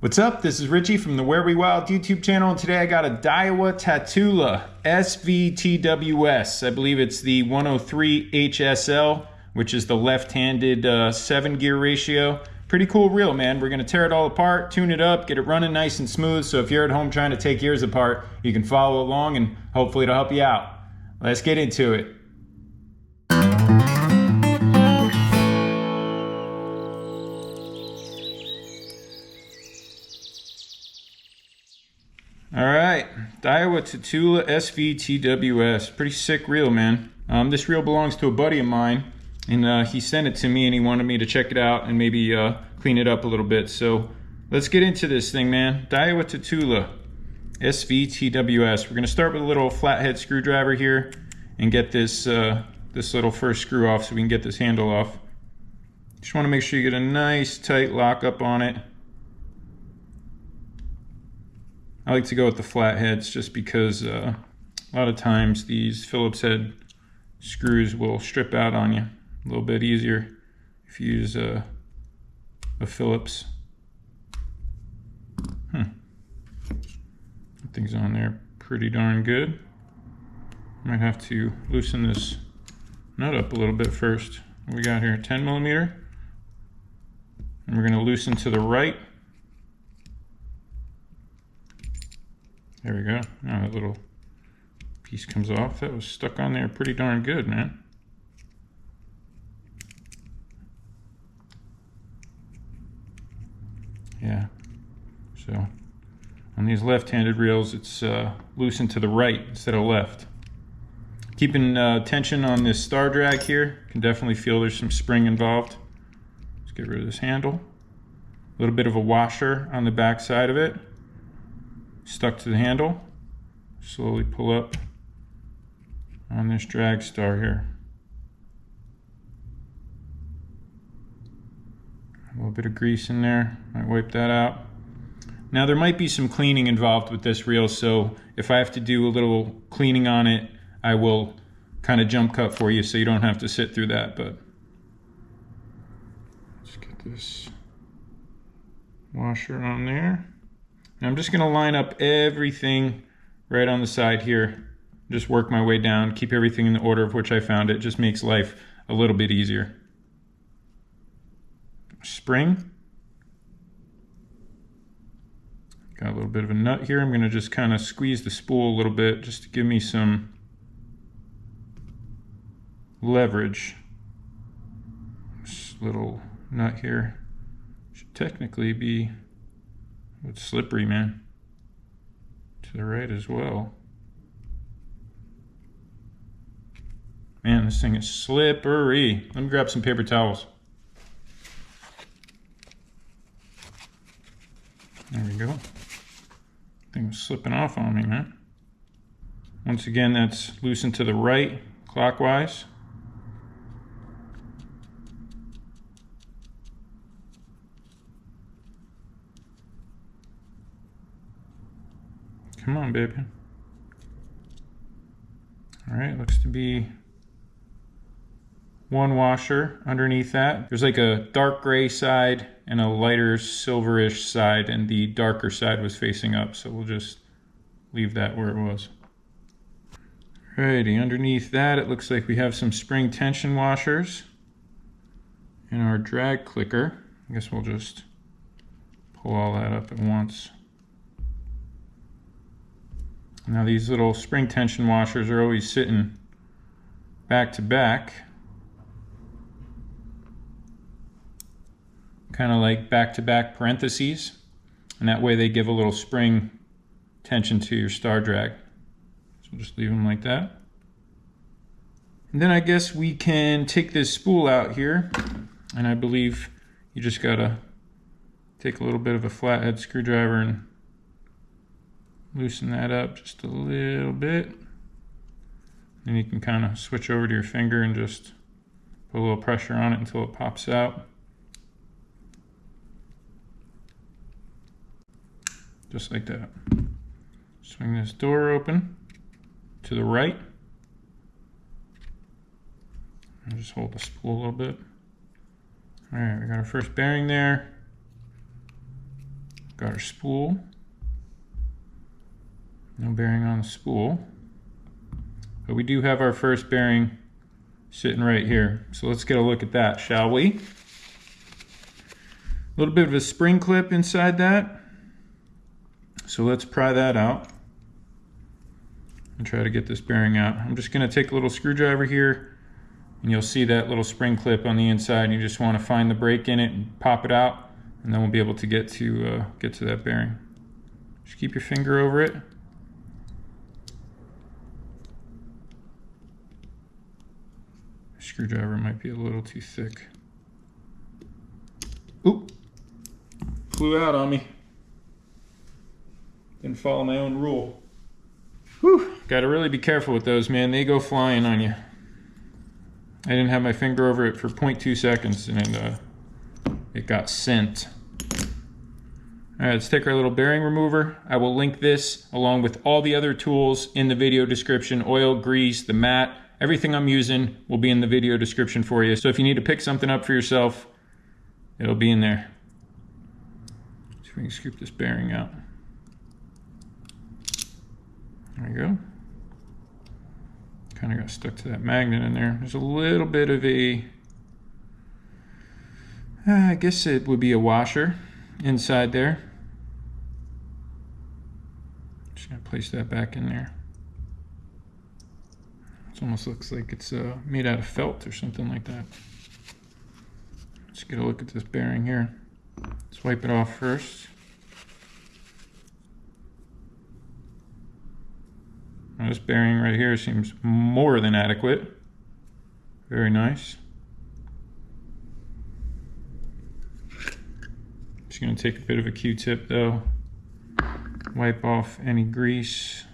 What's up? This is Richie from the Where We Wild YouTube channel, and today I got a DAIWA TATULA SVTWS. I believe it's the 103 HSL, which is the left-handed 7-gear ratio. Pretty cool reel, man. We're going to tear it all apart, tune it up, get it running nice and smooth, so if you're at home trying to take yours apart, you can follow along and hopefully it'll help you out. Let's get into it. Alright, DAIWA TATULA SVTWS. Pretty sick reel, man. This reel belongs to a buddy of mine, and he sent it to me and he wanted me to check it out and maybe clean it up a little bit. So let's get into this thing, man. DAIWA TATULA SVTWS. We're going to start with a little flathead screwdriver here and get this, this little first screw off so we can get this handle off. Just want to make sure you get a nice tight lock up on it. I like to go with the flatheads just because a lot of times these Phillips head screws will strip out on you a little bit easier if you use a Phillips. That thing's on there pretty darn good. Might have to loosen this nut up a little bit first. What we got here, 10 millimeter. And we're going to loosen to the right. There we go. Now that little piece comes off. That was stuck on there pretty darn good, man. Yeah. So on these left-handed reels, it's loosened to the right instead of left. Keeping tension on this star drag here. Can definitely feel there's some spring involved. Let's get rid of this handle. A little bit of a washer on the back side of it. Stuck to the handle. Slowly pull up on this drag star here. A little bit of grease in there, might wipe that out. Now there might be some cleaning involved with this reel, so if I have to do a little cleaning on it, I will kind of jump cut for you so you don't have to sit through that. But let's get this washer on there. Now I'm just going to line up everything right on the side here. Just work my way down, keep everything in the order of which I found it. Just makes life a little bit easier. Spring. Got a little bit of a nut here. I'm going to just kind of squeeze the spool a little bit just to give me some leverage. This little nut here should technically be it's slippery, man. To the right as well. Man, this thing is slippery. Let me grab some paper towels. There we go. Thing was slipping off on me, man. Once again, that's loosened to the right, clockwise. Come on, baby. All right, looks to be one washer underneath that. There's like a dark gray side and a lighter silverish side, and the darker side was facing up, so we'll just leave that where it was. Alrighty, underneath that it looks like we have some spring tension washers and our drag clicker. I guess we'll just pull all that up at once. Now these little spring tension washers are always sitting back to back. Kind of like back to back parentheses. And that way they give a little spring tension to your star drag. So we'll just leave them like that. And then I guess we can take this spool out here. And I believe you just gotta take a little bit of a flathead screwdriver and loosen that up just a little bit. Then you can kind of switch over to your finger and just put a little pressure on it until it pops out. Just like that. Swing this door open to the right. And just hold the spool a little bit. All right, we got our first bearing there. Got our spool. No bearing on the spool. But we do have our first bearing sitting right here. So let's get a look at that, shall we? A little bit of a spring clip inside that. So let's pry that out and try to get this bearing out. I'm just going to take a little screwdriver here, and you'll see that little spring clip on the inside. You just want to find the break in it and pop it out, and then we'll be able to get to that bearing. Just keep your finger over it. The screwdriver might be a little too thick. Oop! Flew out on me. Didn't follow my own rule. Whew! Gotta really be careful with those, man. They go flying on you. I didn't have my finger over it for 0.2 seconds, and it got sent. Alright, let's take our little bearing remover. I will link this along with all the other tools in the video description. Oil, grease, the mat, everything I'm using will be in the video description for you. So if you need to pick something up for yourself, it'll be in there. See if we can scoop this bearing out. There we go. Kind of got stuck to that magnet in there. There's a little bit of a, I guess it would be a washer inside there. Just gonna place that back in there. It almost looks like it's made out of felt or something like that. Let's get a look at this bearing here. Let's wipe it off first. Now this bearing right here seems more than adequate. Very nice. Just going to take a bit of a Q-tip though. Wipe off any grease.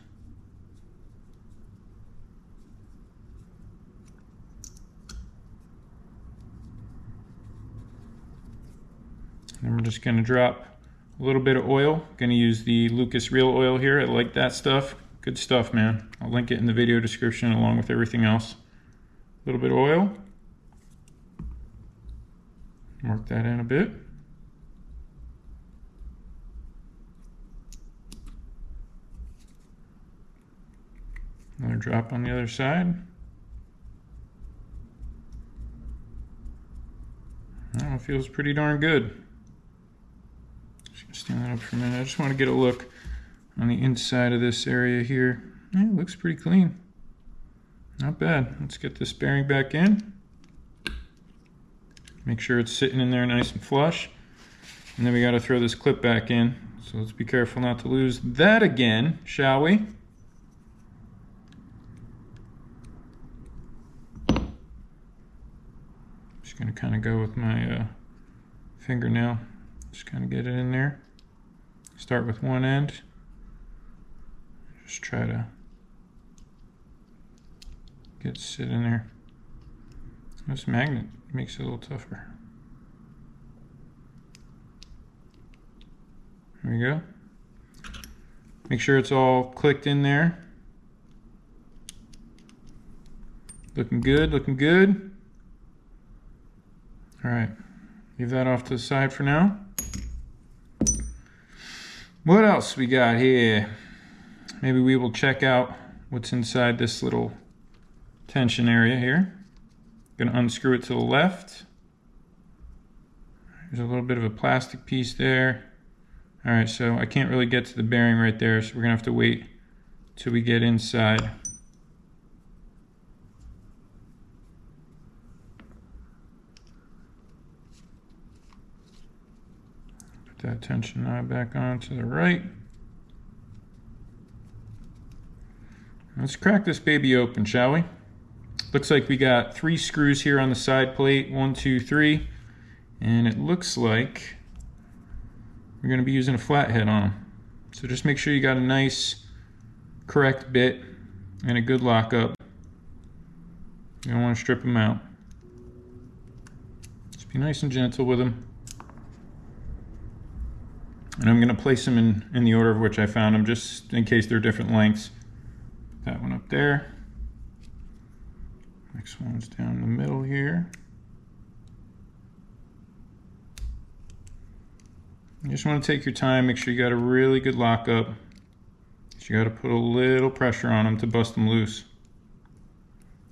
And we're just going to drop a little bit of oil. Going to use the Lucas Real Oil here. I like that stuff. Good stuff, man. I'll link it in the video description along with everything else. A little bit of oil. Work that in a bit. Another drop on the other side. Oh, it feels pretty darn good. Just gonna stand that up for a minute. I just want to get a look on the inside of this area here. Yeah, it looks pretty clean. Not bad. Let's get this bearing back in. Make sure it's sitting in there nice and flush. And then we got to throw this clip back in. So let's be careful not to lose that again, shall we? Just going to kind of go with my fingernail. Just kind of get it in there. Start with one end. Just try to get it sit in there. This magnet makes it a little tougher. There we go. Make sure it's all clicked in there. Looking good, looking good. All right, leave that off to the side for now. What else we got here? Maybe we will check out what's inside this little tension area here. Gonna unscrew it to the left. There's a little bit of a plastic piece there. All right, so I can't really get to the bearing right there, so we're gonna have to wait till we get inside. Put that tension knob back on to the right. Let's crack this baby open, shall we? Looks like we got 3 screws here on the side plate, 1, 2, 3, and it looks like we're going to be using a flathead on them. So just make sure you got a nice, correct bit and a good lockup. You don't want to strip them out. Just be nice and gentle with them. And I'm going to place them in the order of which I found them, just in case they're different lengths. Put that one up there. Next one's down the middle here. You just want to take your time, make sure you got a really good lockup. You got to put a little pressure on them to bust them loose.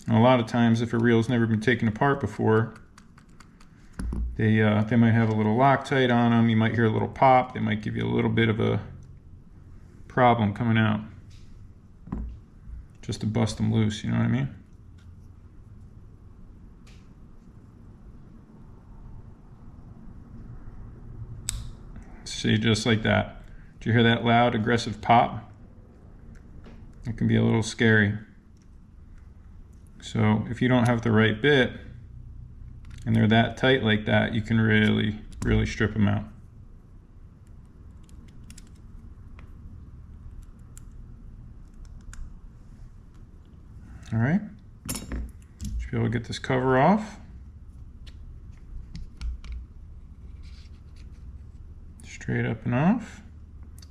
And a lot of times, if a reel's never been taken apart before, they might have a little Loctite on them. You might hear a little pop. They might give you a little bit of a problem coming out, just to bust them loose. You know what I mean? See, just like that. Do you hear that loud, aggressive pop? It can be a little scary. So if you don't have the right bit and they're that tight like that, you can really, really strip them out. All right, should be able to get this cover off. Straight up and off.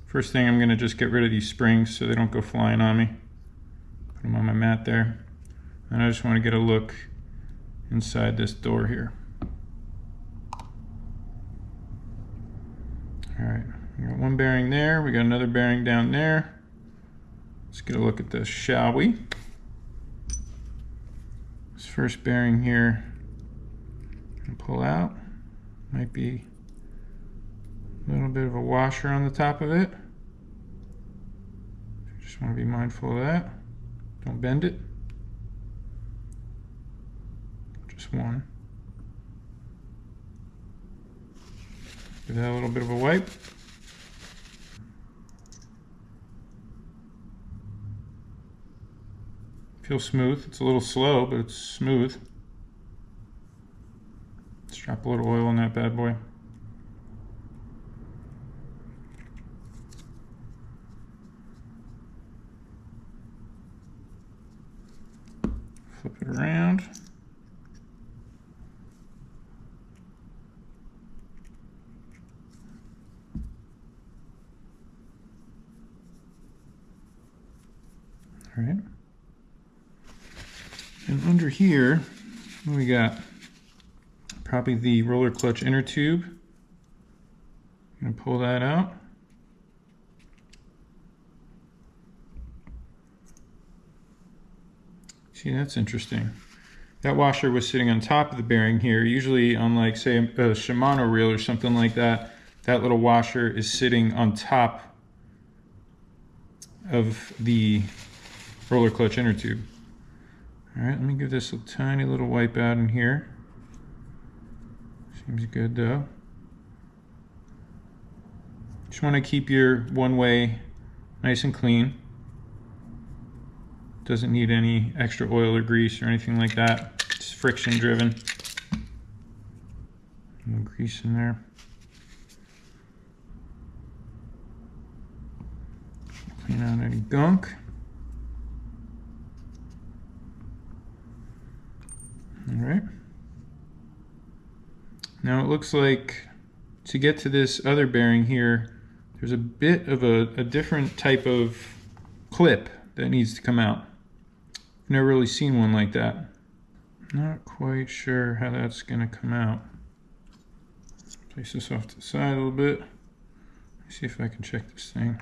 First thing, I'm gonna just get rid of these springs so they don't go flying on me. Put them on my mat there. And I just wanna get a look inside this door here. All right, we got one bearing there. We got another bearing down there. Let's get a look at this, shall we? This first bearing here, I'm gonna pull out. Might be a little bit of a washer on the top of it. Just want to be mindful of that. Don't bend it. Just one. Give that a little bit of a wipe. Feels smooth. It's a little slow, but it's smooth. Let's drop a little oil on that bad boy. Flip it around. All right. And under here, what we got? Probably the roller clutch inner tube. I'm gonna pull that out. See, that's interesting. That washer was sitting on top of the bearing here. Usually on, like, say, a Shimano reel or something like that, that little washer is sitting on top of the roller clutch inner tube. All right, let me give this a tiny little wipe out in here. Seems good though. Just want to keep your one-way nice and clean. Doesn't need any extra oil or grease or anything like that. It's friction driven. No grease in there. Clean out any gunk. All right. Now it looks like to get to this other bearing here, there's a bit of a different type of clip that needs to come out. I've never really seen one like that. Not quite sure how that's gonna come out. Place this off to the side a little bit. Let's see if I can check this thing.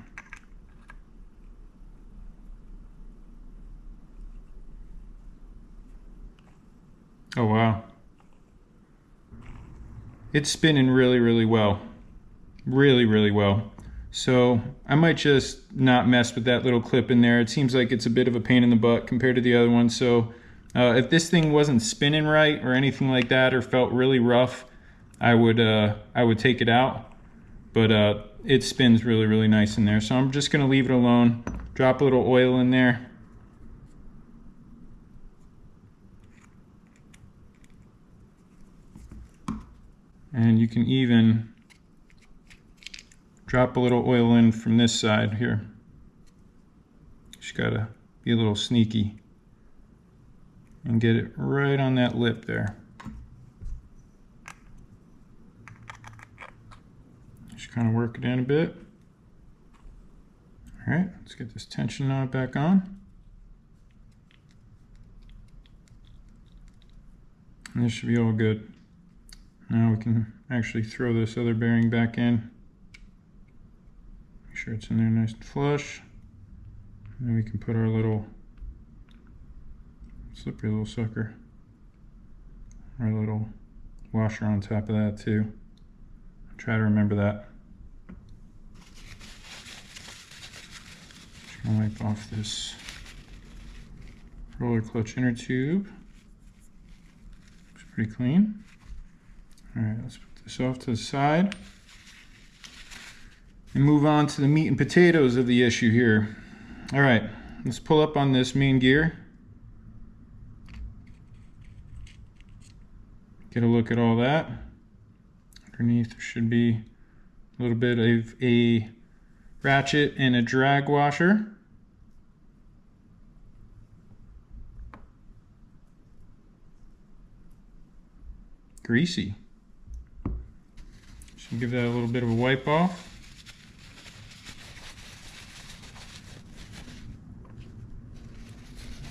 Oh wow. It's spinning really, really well. Really, really well. So I might just not mess with that little clip in there. It seems like it's a bit of a pain in the butt compared to the other one. So if this thing wasn't spinning right or anything like that, or felt really rough, I would take it out. But it spins really, really nice in there. So I'm just gonna leave it alone. Drop a little oil in there. And you can even drop a little oil in from this side here. Just gotta be a little sneaky and get it right on that lip there. Just kind of work it in a bit. All right, let's get this tension knot back on. And this should be all good. Now we can actually throw this other bearing back in. sure it's in there nice and flush. And then we can put our little slippery little sucker, our little washer on top of that too. Try to remember that. Just gonna wipe off this roller clutch inner tube. Looks pretty clean. All right, let's put this off to the side and move on to the meat and potatoes of the issue here. All right, let's pull up on this main gear. Get a look at all that. Underneath there should be a little bit of a ratchet and a drag washer. Greasy. Should give that a little bit of a wipe off.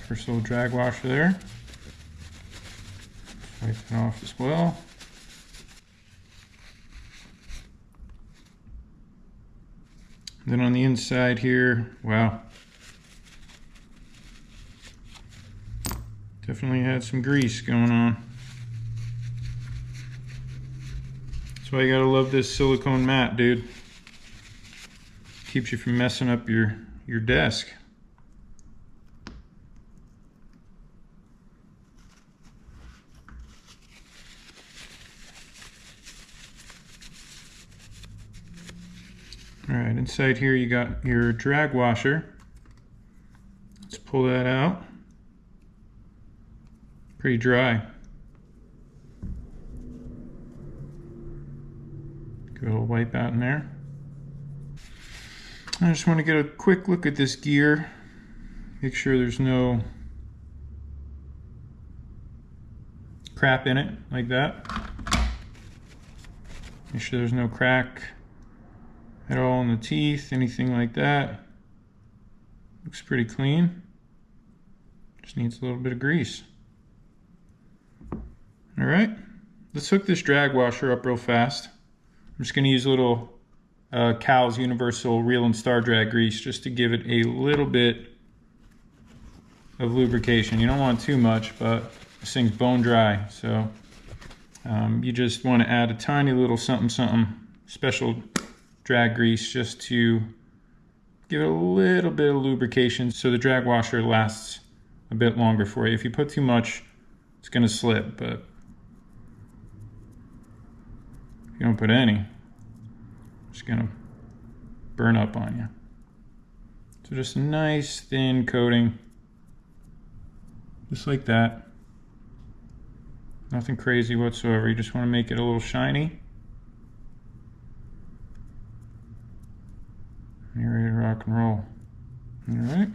First little drag washer there. Wipe it off as well. Then on the inside here, wow. Definitely had some grease going on. That's why you gotta love this silicone mat, dude. Keeps you from messing up your desk. All right, inside here you got your drag washer. Let's pull that out. Pretty dry. Give it a little wipe out in there. I just want to get a quick look at this gear. Make sure there's no crap in it like that. Make sure there's no crack at all in the teeth, anything like that. Looks pretty clean. Just needs a little bit of grease. All right, let's hook this drag washer up real fast. I'm just gonna use a little Cal's Universal Reel and Star Drag grease just to give it a little bit of lubrication. You don't want too much, but this thing's bone dry, so you just want to add a tiny little something special drag grease just to give it a little bit of lubrication so the drag washer lasts a bit longer for you. If you put too much, it's going to slip, but if you don't put any, it's going to burn up on you. So just a nice thin coating, just like that. Nothing crazy whatsoever. You just want to make it a little shiny. You're ready to rock and roll. All right.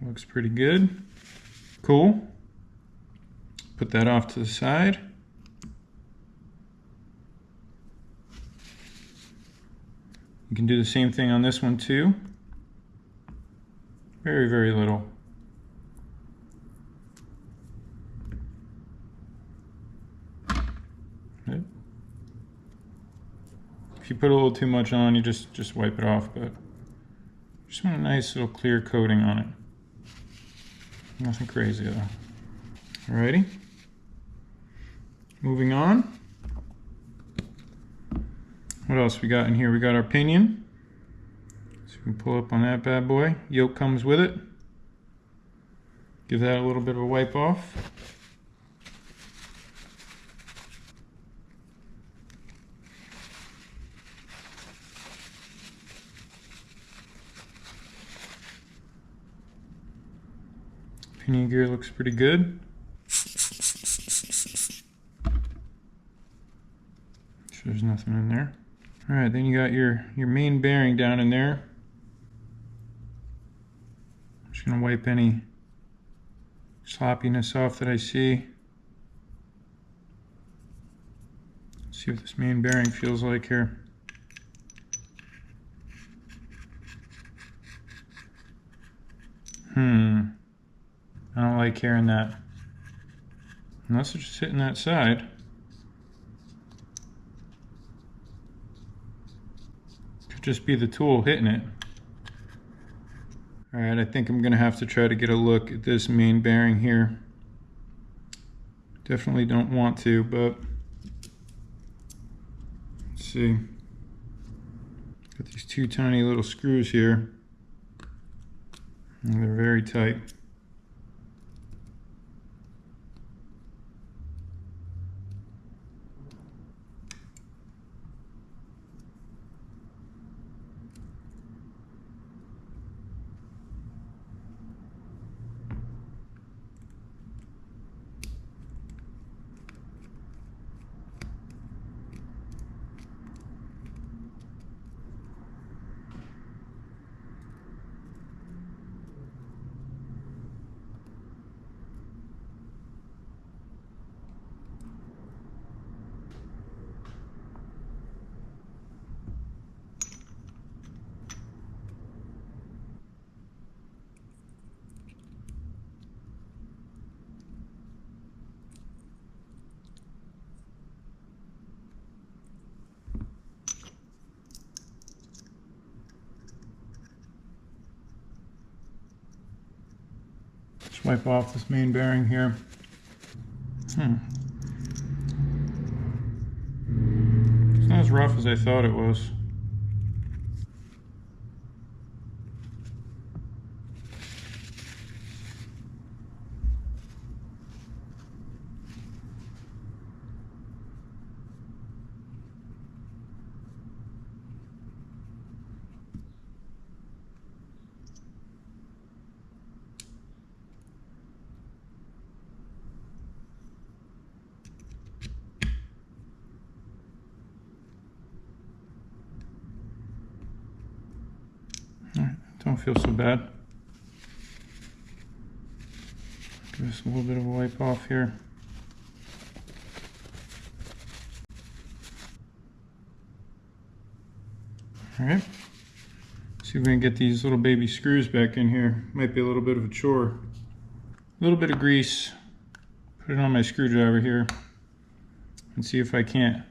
Looks pretty good. Cool. Put that off to the side. You can do the same thing on this one too. Very, very little. Okay. If you put a little too much on, you just wipe it off, but just want a nice little clear coating on it. Nothing crazy though. Alrighty. Moving on. What else we got in here? We got our pinion. So we can pull up on that bad boy. Yoke comes with it. Give that a little bit of a wipe off. Pinion gear looks pretty good. Sure there's nothing in there. Alright, then you got your main bearing down in there. I'm just going to wipe any sloppiness off that I see. Let's see what this main bearing feels like here. I don't like hearing that. Unless it's just hitting that side. Could just be the tool hitting it. All right, I think I'm gonna have to try to get a look at this main bearing here. Definitely don't want to, but let's see. Got these two tiny little screws here, and they're very tight. Just wipe off this main bearing here. It's not as rough as I thought it was. Don't feel so bad. Give us a little bit of a wipe off here. All right. See if we can get these little baby screws back in here. Might be a little bit of a chore. A little bit of grease. Put it on my screwdriver here and see if I can't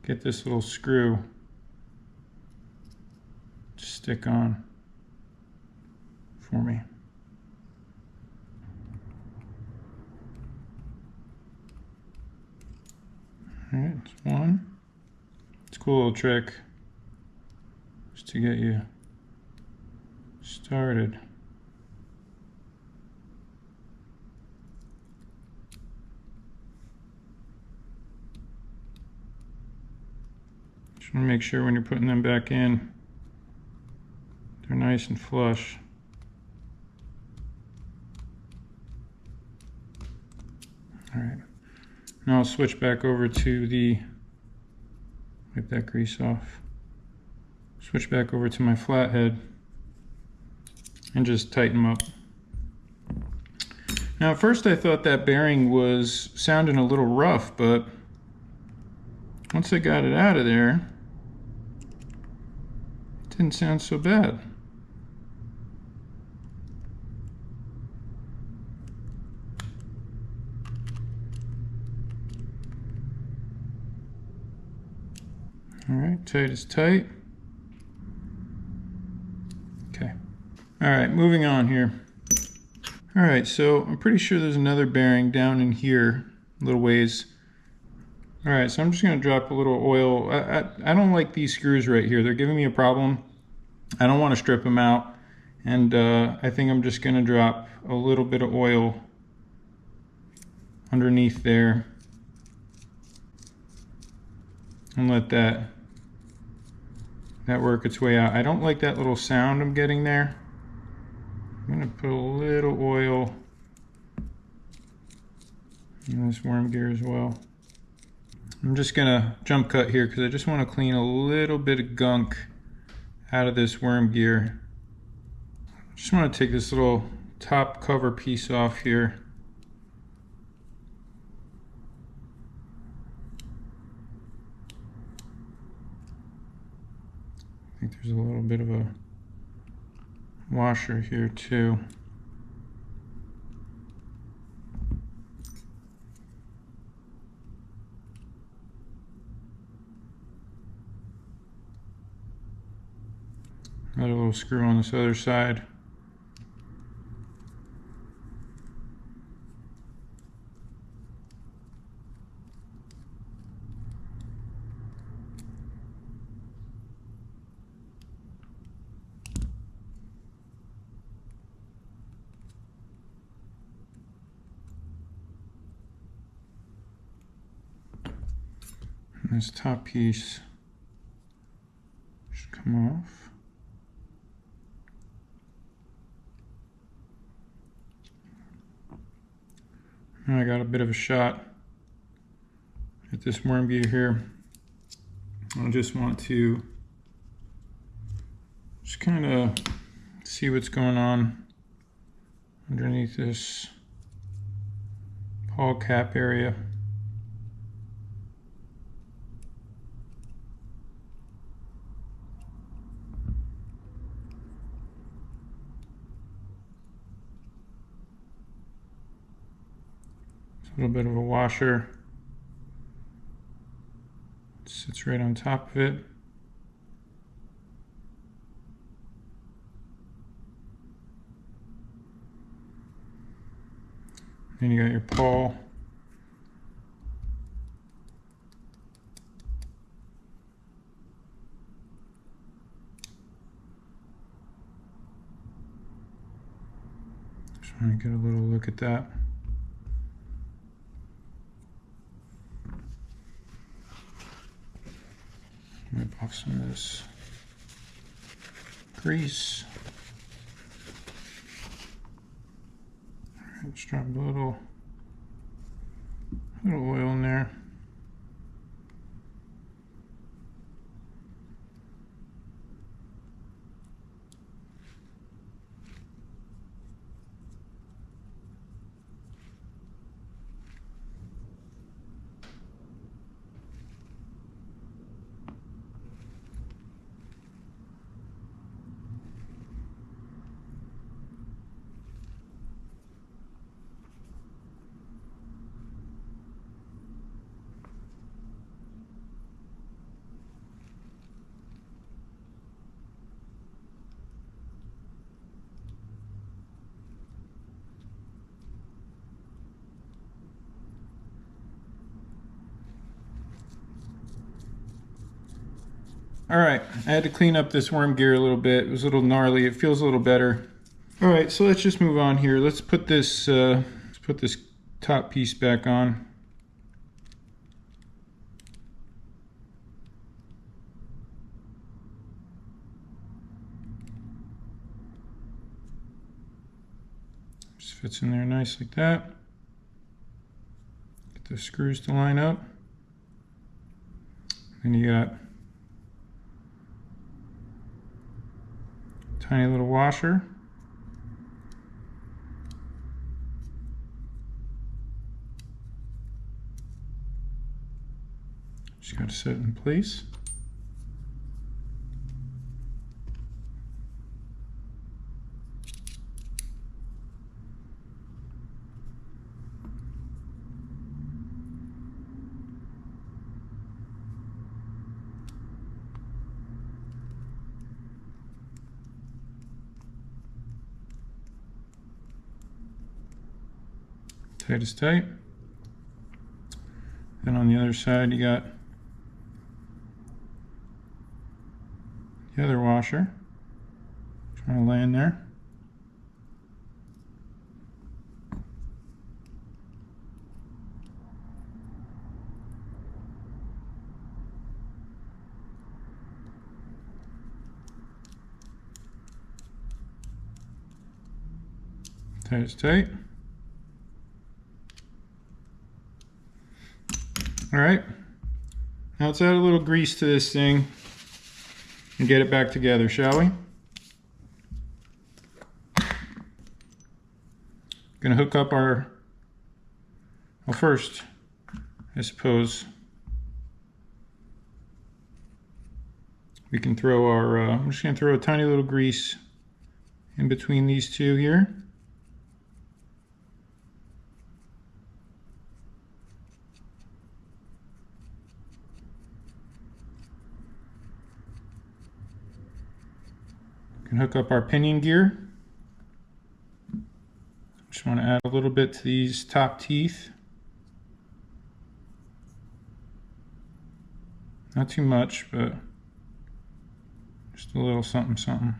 get this little screw to stick on for me. All right, it's one. It's a cool little trick just to get you started. Just want to make sure when you're putting them back in, they're nice and flush. All right, now I'll switch back over to the, wipe that grease off. Switch back over to my flathead and just tighten them up. Now at first I thought that bearing was sounding a little rough, but once I got it out of there, it didn't sound so bad. All right, tight is tight. Okay. All right, moving on here. All right, so I'm pretty sure there's another bearing down in here, a little ways. All right, so I'm just gonna drop a little oil. I don't like these screws right here. They're giving me a problem. I don't wanna strip them out. And I think I'm just gonna drop a little bit of oil underneath there and let that work its way out. I don't like that little sound I'm getting there. I'm gonna put a little oil in this worm gear as well. I'm just gonna jump cut here because I just want to clean a little bit of gunk out of this worm gear. Just want to take this little top cover piece off here. I think there's a little bit of a washer here too. Another little screw on this other side. And this top piece should come off. And I got a bit of a shot at this worm gear here. I just want to just kind of see what's going on underneath this pawl cap area. A little bit of a washer. It sits right on top of it. Then you got your pawl. Just want to get a little look at that. Wipe off some of this grease. Alright, just drop a little oil in there. All right, I had to clean up this worm gear a little bit. It was a little gnarly. It feels a little better. All right, so let's just move on here. Let's put this top piece back on. Just fits in there nice like that. Get the screws to line up. Then you got tiny little washer. Just got to set it in place. Tight is tight. Then on the other side you got the other washer. Trying to lay in there. Tight is tight. All right, now let's add a little grease to this thing and get it back together, shall we? Gonna hook up our, well first, I suppose, we can throw our, I'm just gonna throw a tiny little grease in between these two here. We can hook up our pinion gear. Just want to add a little bit to these top teeth. Not too much, but just a little something something.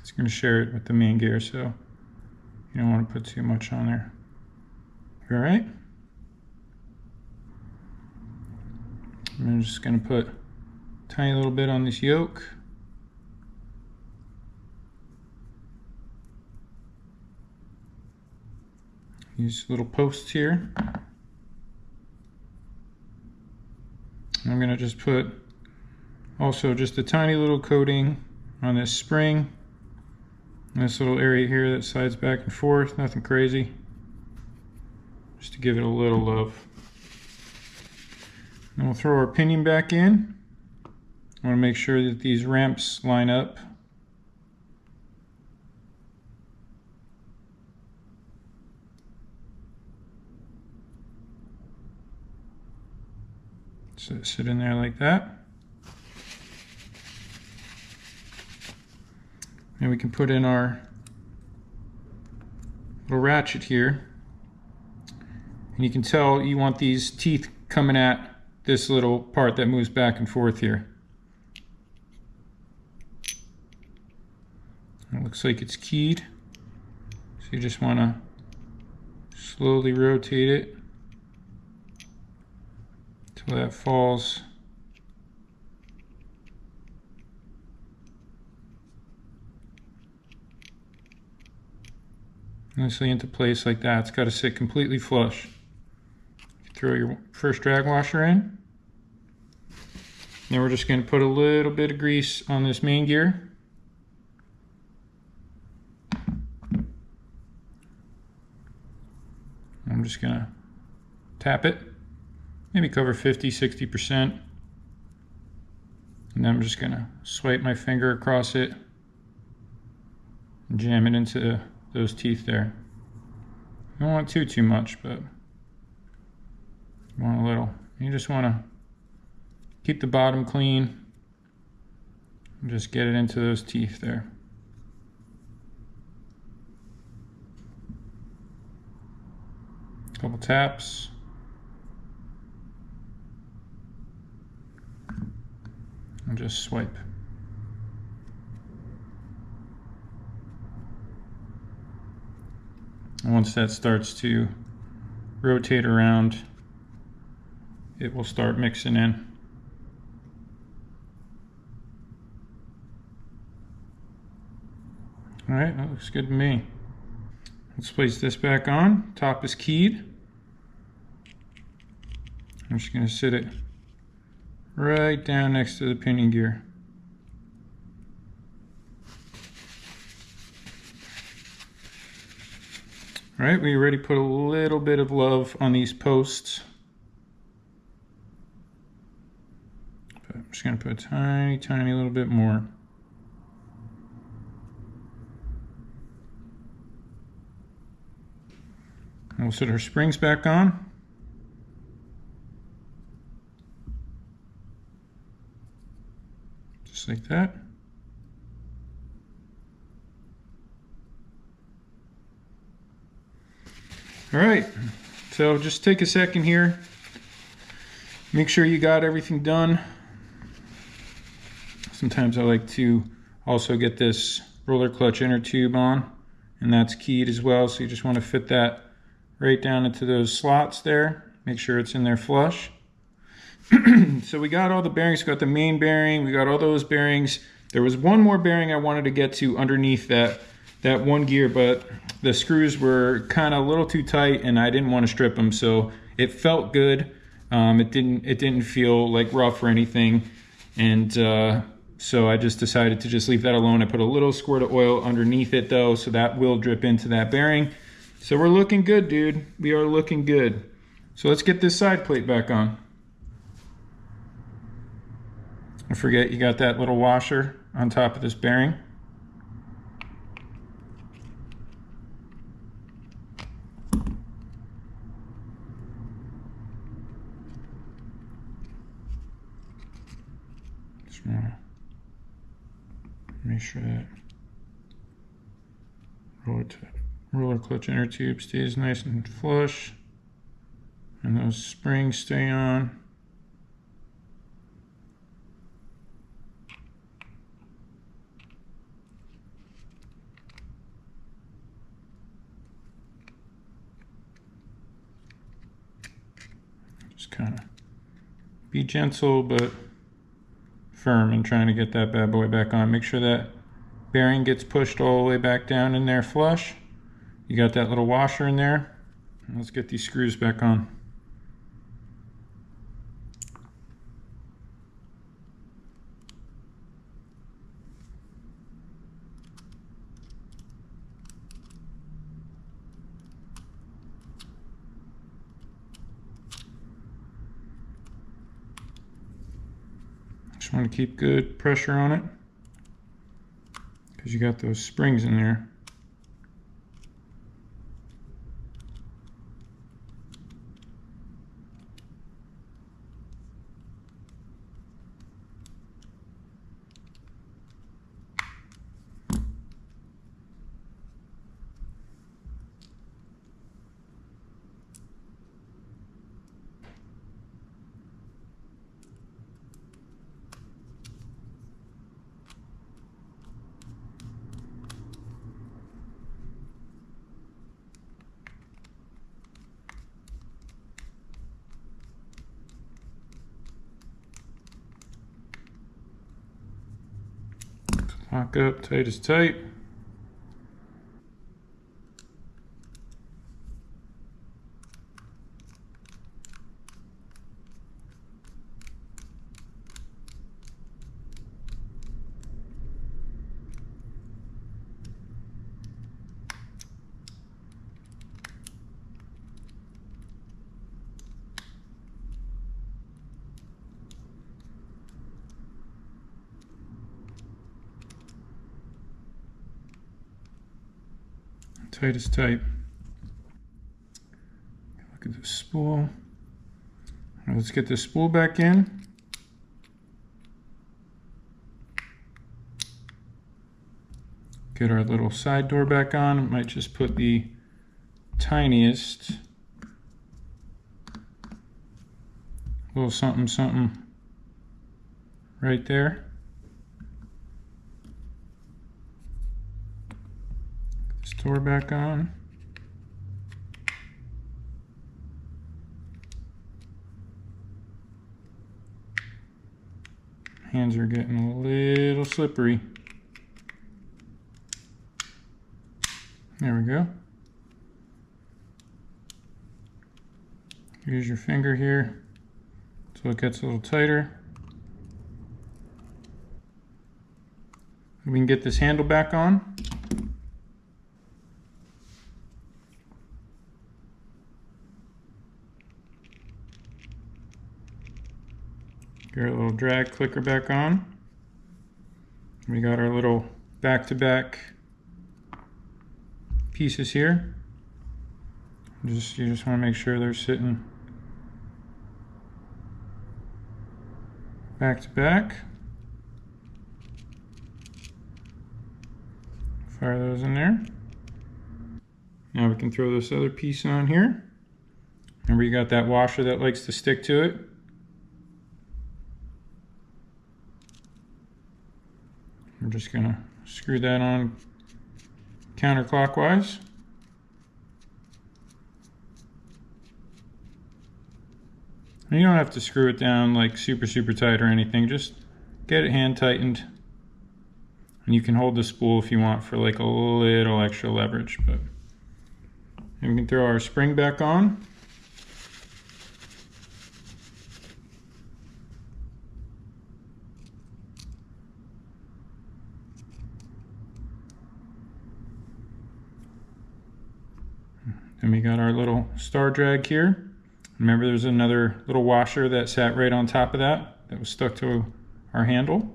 It's going to share it with the main gear, so you don't want to put too much on there. All right. I'm just going to put a tiny little bit on this yoke. These little posts here. I'm going to just put also just a tiny little coating on this spring. This little area here that slides back and forth, nothing crazy. Just to give it a little love. Then we'll throw our pinion back in. I want to make sure that these ramps line up. So sit in there like that. And we can put in our little ratchet here. And you can tell you want these teeth coming at this little part that moves back and forth here. It looks like it's keyed. So you just want to slowly rotate it until that falls nicely into place like that. It's got to sit completely flush. Throw your first drag washer in. Then we're just going to put a little bit of grease on this main gear. I'm just going to tap it, maybe cover 50–60%. And then I'm just going to swipe my finger across it and jam it into those teeth there. I don't want too much, but you want a little. You just want to keep the bottom clean and just get it into those teeth there. Couple taps. And just swipe. And once that starts to rotate around, it will start mixing in. All right, that looks good to me. Let's place this back on. Top is keyed. I'm just going to sit it right down next to the pinion gear. All right, we already put a little bit of love on these posts. But I'm just going to put a tiny little bit more. And we'll set our springs back on. Just like that. All right, so just take a second here. Make sure you got everything done. Sometimes I like to also get this roller clutch inner tube on, and that's keyed as well. So you just want to fit that right down into those slots there. Make sure it's in there flush. So we got all the bearings. We got the main bearing. We got all those bearings. There was one more bearing I wanted to get to underneath that one gear, but the screws were kind of a little too tight, and I didn't want to strip them. So it felt good. It didn't feel like rough or anything, and so I just decided to just leave that alone. I put a little squirt of oil underneath it though, so that will drip into that bearing. So we're looking good, dude. We are looking good. So let's get this side plate back on. Don't forget you got that little washer on top of this bearing. Just want to make sure that roller clutch inner tube stays nice and flush, and those springs stay on. Just kind of be gentle but firm in trying to get that bad boy back on. Make sure that bearing gets pushed all the way back down in there flush. You got that little washer in there. Let's get these screws back on. Just want to keep good pressure on it because you got those springs in there. Lock up, tight as tight. Tight as tight. Look at the spool. Let's get the spool back in. Get our little side door back on. Might just put the tiniest little something something right there. Door back on. Hands are getting a little slippery. There we go. Use your finger here so it gets a little tighter. We can get this handle back on. Get our little drag clicker back on. We got our little back-to-back pieces here. You just want to make sure they're sitting back to back. Fire those in there. Now we can throw this other piece on here. Remember, you got that washer that likes to stick to it. We're just gonna screw that on counterclockwise. And you don't have to screw it down like super tight or anything. Just get it hand tightened. And you can hold the spool if you want for like a little extra leverage. But and we can throw our spring back on. And we got our little star drag here. Remember, there's another little washer that sat right on top of that was stuck to our handle.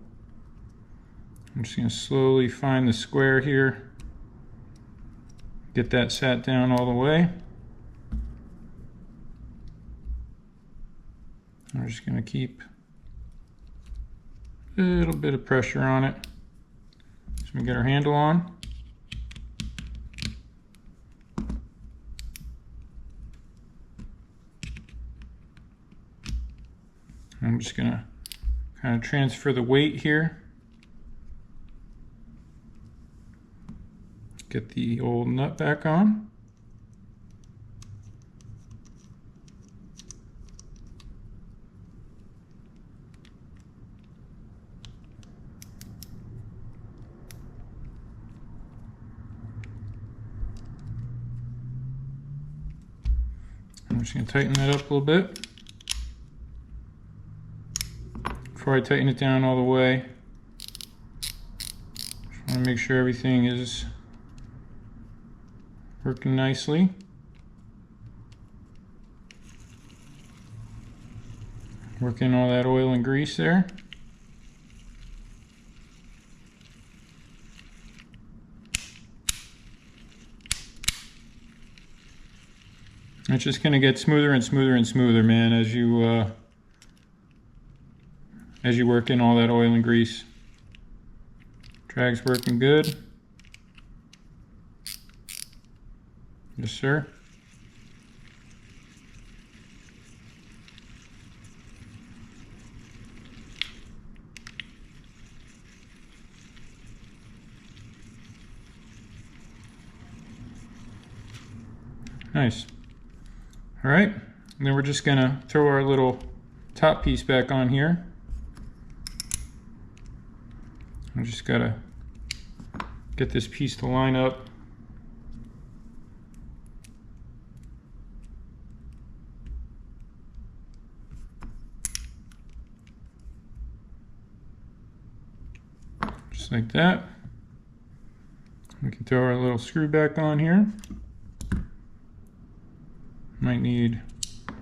I'm just going to slowly find the square here. Get that sat down all the way. We're just going to keep little bit of pressure on it. So we get our handle on. I'm just gonna kind of transfer the weight here. Get the old nut back on. I'm just going to tighten that up a little bit. Before I tighten it down all the way, just want to make sure everything is working nicely. Working all that oil and grease there. It's just going to get smoother and smoother and smoother, man, as you work in all that oil and grease. Drag's working good. Yes, sir. Nice. All right, and then we're just gonna throw our little top piece back on here. I just gotta get this piece to line up. Just like that. We can throw our little screw back on here. Might need a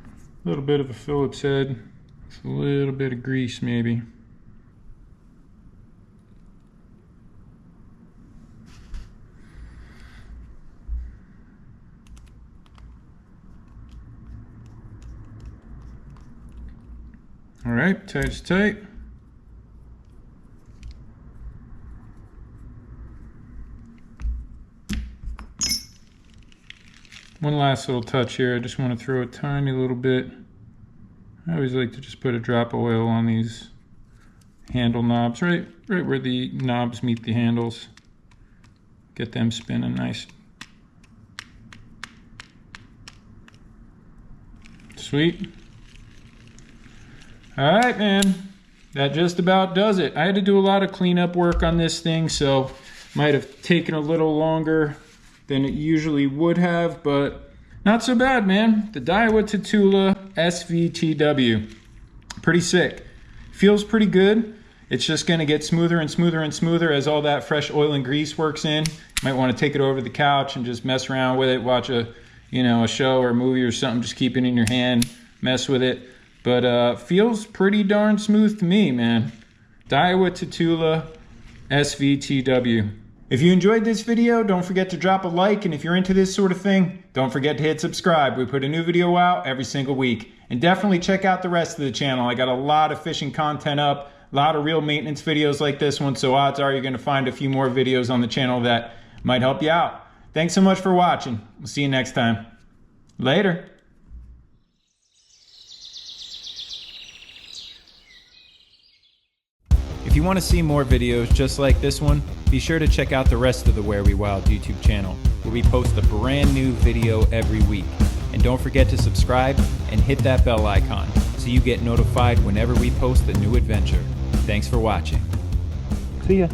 little bit of a Phillips head with a little bit of grease maybe. All right, tight is tight. One last little touch here. I just want to throw a tiny little bit. I always like to just put a drop of oil on these handle knobs, right where the knobs meet the handles. Get them spinning nice. Sweet. All right, man. That just about does it. I had to do a lot of cleanup work on this thing, so might have taken a little longer than it usually would have, but not so bad, man. The DAIWA TATULA SVTW. Pretty sick. Feels pretty good. It's just gonna get smoother and smoother and smoother as all that fresh oil and grease works in. You might wanna take it over the couch and just mess around with it, watch a show or a movie or something, just keep it in your hand, mess with it. But feels pretty darn smooth to me, man. DAIWA TATULA SVTW. If you enjoyed this video, don't forget to drop a like, and if you're into this sort of thing, don't forget to hit subscribe. We put a new video out every single week. And definitely check out the rest of the channel. I got a lot of fishing content up, a lot of real maintenance videos like this one, so odds are you're gonna find a few more videos on the channel that might help you out. Thanks so much for watching. We'll see you next time. Later. If you want to see more videos just like this one, be sure to check out the rest of the Where We Wild YouTube channel, where we post a brand new video every week. And don't forget to subscribe and hit that bell icon so you get notified whenever we post a new adventure. Thanks for watching. See ya.